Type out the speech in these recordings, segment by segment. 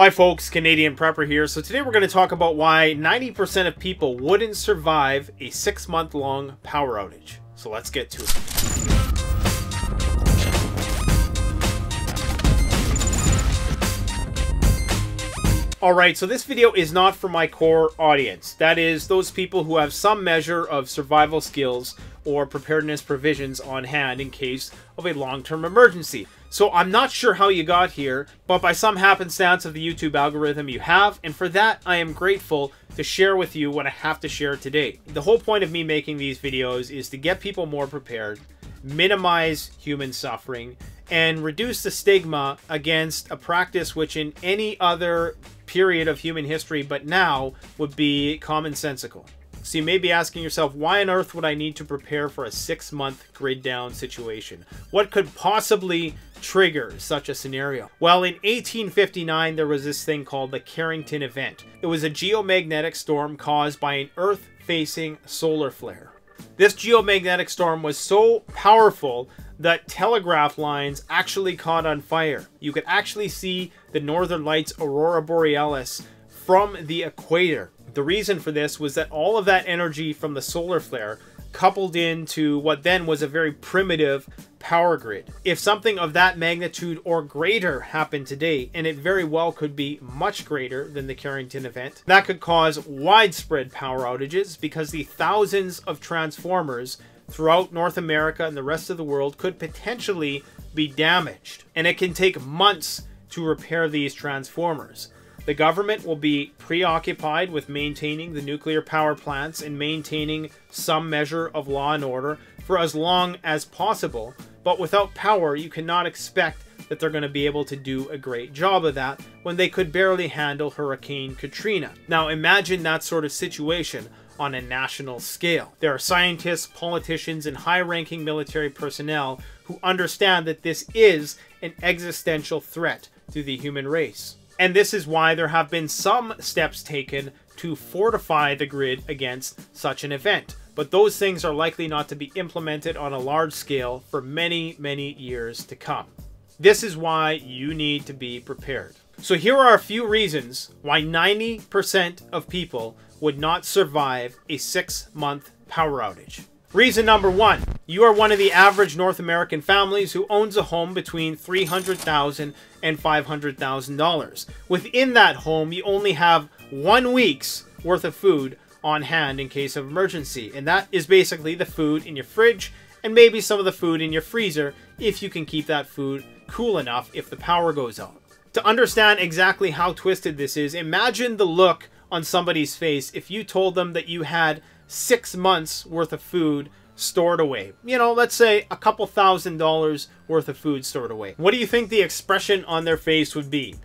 Hi folks, Canadian Prepper here. So today we're going to talk about why 90% of people wouldn't survive a 6-month-long power outage. So let's get to it. Alright, so this video is not for my core audience. That is, those people who have some measure of survival skills or preparedness provisions on hand in case of a long-term emergency. So I'm not sure how you got here, but by some happenstance of the YouTube algorithm you have, and for that I am grateful to share with you what I have to share today. The whole point of me making these videos is to get people more prepared, minimize human suffering, and reduce the stigma against a practice which in any other period of human history but now would be commonsensical. So you may be asking yourself, why on earth would I need to prepare for a 6-month grid down situation? What could possibly trigger such a scenario? Well, in 1859, there was this thing called the Carrington Event. It was a geomagnetic storm caused by an Earth-facing solar flare. This geomagnetic storm was so powerful that telegraph lines actually caught on fire. You could actually see the Northern Lights Aurora Borealis from the equator. The reason for this was that all of that energy from the solar flare coupled into what then was a very primitive power grid. If something of that magnitude or greater happened today, and it very well could be much greater than the Carrington Event, that could cause widespread power outages because the thousands of transformers throughout North America and the rest of the world could potentially be damaged. And it can take months to repair these transformers. The government will be preoccupied with maintaining the nuclear power plants and maintaining some measure of law and order for as long as possible. But without power, you cannot expect that they're going to be able to do a great job of that when they could barely handle Hurricane Katrina. Now imagine that sort of situation on a national scale. There are scientists, politicians, and high-ranking military personnel who understand that this is an existential threat to the human race. And this is why there have been some steps taken to fortify the grid against such an event. But those things are likely not to be implemented on a large scale for many, many years to come. This is why you need to be prepared. So here are a few reasons why 90% of people would not survive a 6-month power outage. Reason number 1, you are one of the average North American families who owns a home between $300,000 and $500,000. Within that home, you only have 1 week's worth of food on hand in case of emergency. And that is basically the food in your fridge and maybe some of the food in your freezer if you can keep that food cool enough if the power goes out. To understand exactly how twisted this is, imagine the look on somebody's face if you told them that you had 6 months worth of food stored away. You know, let's say a couple $1,000s worth of food stored away. What do you think the expression on their face would be?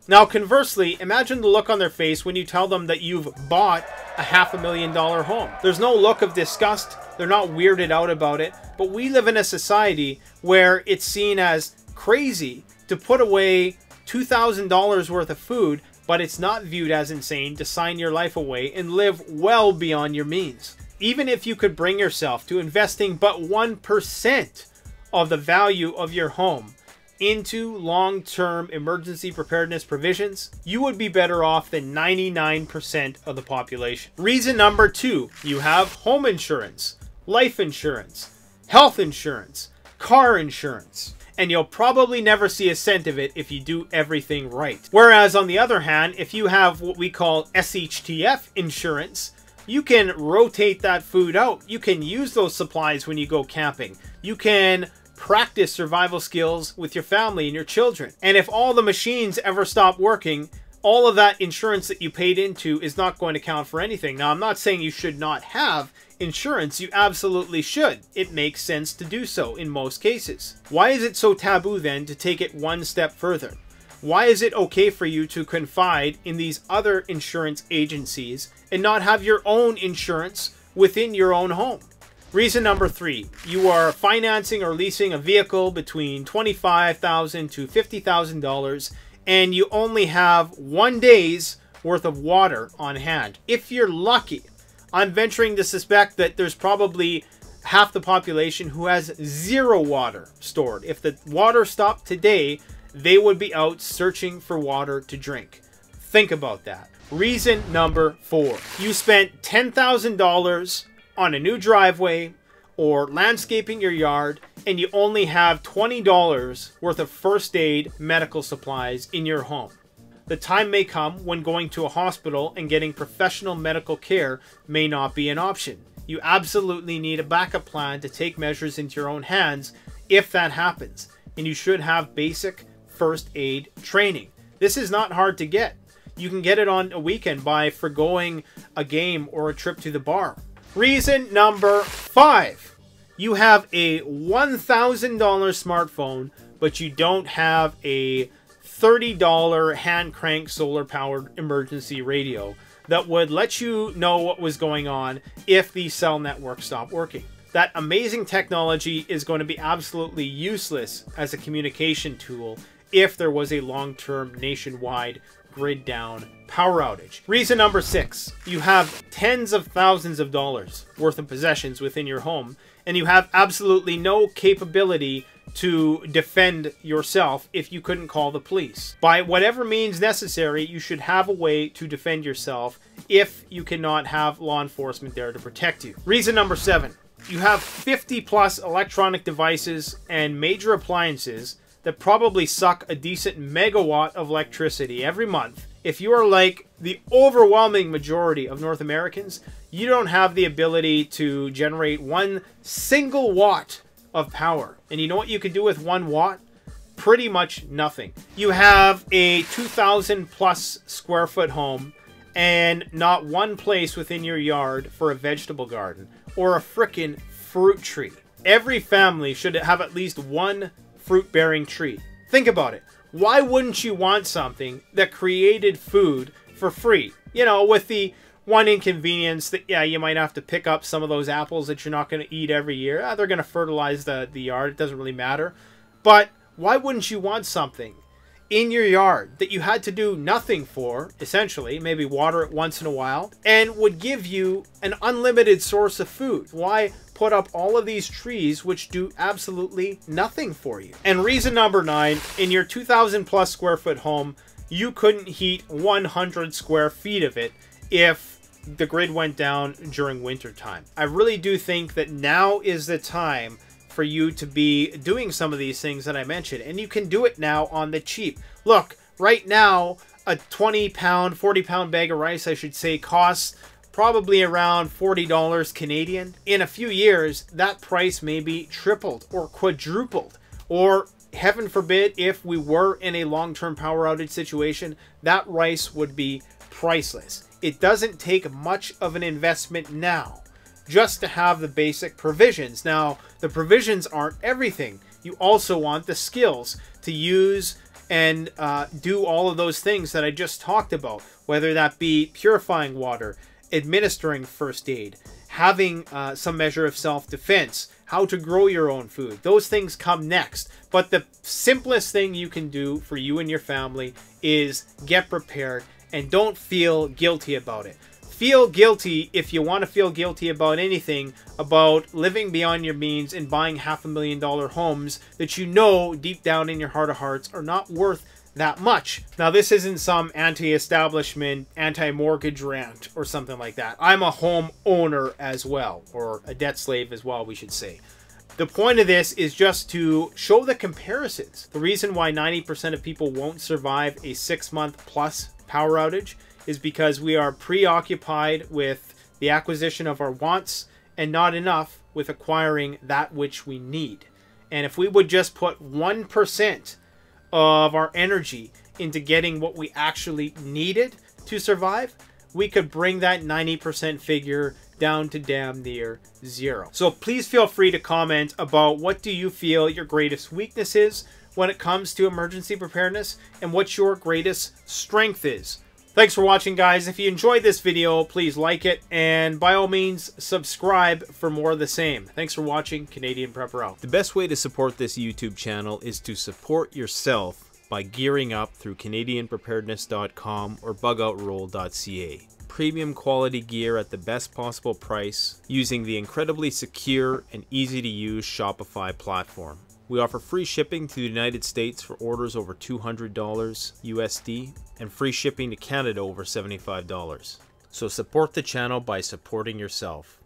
Now, conversely, imagine the look on their face when you tell them that you've bought a $500,000 home. There's no look of disgust. They're not weirded out about it. But we live in a society where it's seen as crazy to put away $2,000 worth of food, but it's not viewed as insane to sign your life away and live well beyond your means. Even if you could bring yourself to investing but 1% of the value of your home into long-term emergency preparedness provisions, you would be better off than 99% of the population. Reason number 2, you have home insurance, life insurance, health insurance, car insurance. And you'll probably never see a cent of it if you do everything right. Whereas on the other hand, if you have what we call SHTF insurance, you can rotate that food out. You can use those supplies when you go camping. You can practice survival skills with your family and your children. And if all the machines ever stop working, all of that insurance that you paid into is not going to count for anything. Now, I'm not saying you should not have insurance. You absolutely should. It makes sense to do so in most cases. Why is it so taboo then to take it one step further? Why is it okay for you to confide in these other insurance agencies and not have your own insurance within your own home? Reason number 3, you are financing or leasing a vehicle between $25,000 to $50,000 and you only have 1 day's worth of water on hand. If you're lucky, I'm venturing to suspect that there's probably half the population who has 0 water stored. If the water stopped today, they would be out searching for water to drink. Think about that. Reason number 4. You spent $10,000 on a new driveway or landscaping your yard, and you only have $20 worth of first aid medical supplies in your home. The time may come when going to a hospital and getting professional medical care may not be an option. You absolutely need a backup plan to take measures into your own hands if that happens, and you should have basic first aid training. This is not hard to get. You can get it on a weekend by forgoing a game or a trip to the bar. Reason number 5. You have a $1,000 smartphone, but you don't have a $30 hand crank solar powered emergency radio that would let you know what was going on if the cell network stopped working. That amazing technology is going to be absolutely useless as a communication tool if there was a long-term nationwide grid down power outage. Reason number 6, you have tens of thousands of dollars worth of possessions within your home, and you have absolutely no capability to defend yourself if you couldn't call the police. By whatever means necessary, you should have a way to defend yourself if you cannot have law enforcement there to protect you. Reason number 7, you have 50 plus electronic devices and major appliances that probably suck a decent megawatt of electricity every month. If you are like the overwhelming majority of North Americans, you don't have the ability to generate 1 single watt of power. And you know what you could do with 1 watt? Pretty much nothing. You have a 2,000 plus square foot home and not one place within your yard for a vegetable garden or a frickin' fruit tree. Every family should have at least 1 fruit-bearing tree. Think about it. Why wouldn't you want something that created food for free? You know, with the one inconvenience that, yeah, you might have to pick up some of those apples that you're not going to eat every year. They're going to fertilize the yard. It doesn't really matter. But why wouldn't you want something in your yard that you had to do nothing for, essentially, maybe water it once in a while, and would give you an unlimited source of food? Why put up all of these trees which do absolutely nothing for you? And reason number 9, in your 2,000 plus square foot home, you couldn't heat 100 square feet of it if the grid went down during winter time. I really do think that now is the time for you to be doing some of these things that I mentioned, and you can do it now on the cheap. Look, right now, a 20-pound, 40-pound bag of rice, I should say, costs probably around $40 Canadian. In a few years, that price may be tripled or quadrupled, or heaven forbid, if we were in a long-term power outage situation, that rice would be priceless. It doesn't take much of an investment now just to have the basic provisions. Now, the provisions aren't everything. You also want the skills to use and do all of those things that I just talked about, whether that be purifying water, administering first aid, having some measure of self-defense, how to grow your own food. Those things come next. But the simplest thing you can do for you and your family is get prepared and don't feel guilty about it. Feel guilty if you want to feel guilty about anything, about living beyond your means and buying $500,000 homes that you know deep down in your heart of hearts are not worth that much. Now, this isn't some anti-establishment, anti-mortgage rant or something like that. I'm a home owner as well, or a debt slave as well, we should say. The point of this is just to show the comparisons. The reason why 90% of people won't survive a 6-month plus power outage is because we are preoccupied with the acquisition of our wants and not enough with acquiring that which we need. And if we would just put 1% of our energy into getting what we actually needed to survive, we could bring that 90% figure down to damn near 0. So please feel free to comment about what do you feel your greatest weakness is when it comes to emergency preparedness and what your greatest strength is. Thanks for watching, guys. If you enjoyed this video, please like it, and by all means, subscribe for more of the same. Thanks for watching. Canadian Prepper out. The best way to support this YouTube channel is to support yourself by gearing up through CanadianPreparedness.com or BugOutRoll.ca. Premium quality gear at the best possible price using the incredibly secure and easy to use Shopify platform. We offer free shipping to the United States for orders over $200 USD and free shipping to Canada over $75. So support the channel by supporting yourself.